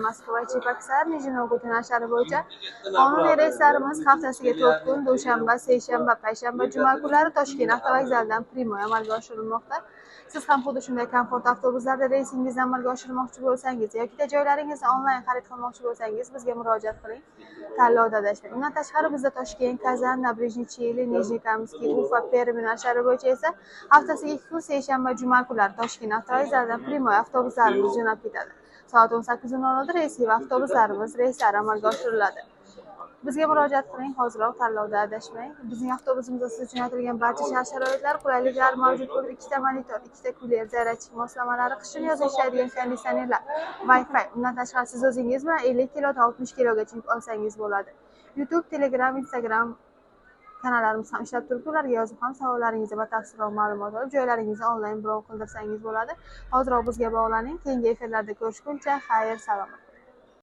Moskva, Chebokar, Nijniy Novgorod yo'nalishlari bo'yicha qonuniy reyslarimiz haftasiga 4 kun dushanba, seshanba, payshanba, juma kunlari Toshkent avtovokzalidan Primoy amalga oshirilmoqda. Siz ham xuddi shunday komfort avtobuslarda reysingizni amalga oshirmoqchi bo'lsangiz yoki joylaringizni onlayn xarid qilmoqchi bo'lsangiz, bizga murojaat qiling. Tanlovda adashmang. Undan tashqari bizda Toshkent, Kazan, Nabrijniy Cheli, Nijnekamskiy, Ufa, Perm yo'nalishlari bo'yicha esa haftasiga 2 kun seshanba, juma kunlari Toshkent avtovokzalidan Primoy avtobuslarimiz jo'nab ketadi. Soat 18:00 reysiy avtobuslarimiz reyslari amalga oshiriladi. Bizga murojaat qiling, hoziroq tanlovda adashmang. Bizning avtobusimizda siz uchun yaratilgan barcha shart-sharoitlar, qulayliklar mavjud bo'lib, 2 ta monitor, 2 ta kuler, zaryadchik moslamalari, qishin yozib ishlaydigan konditsionerlar, Wi-Fi. Undan tashqari siz o'zingiz bilan 50 kilodan 60 kilogacha yuk olsangiz bo'ladi. YouTube, Telegram, Instagram kanallarimiz ham ishlab turibdi. Ularga yozib ham savollaringizni batafsilroq ma'lumot olib, joylaringizni onlayn bron qildirsangiz bo'ladi. Hoziroq bizga bog'laning. Keyingi efirlarda ko'rishguncha, xayr, salomat.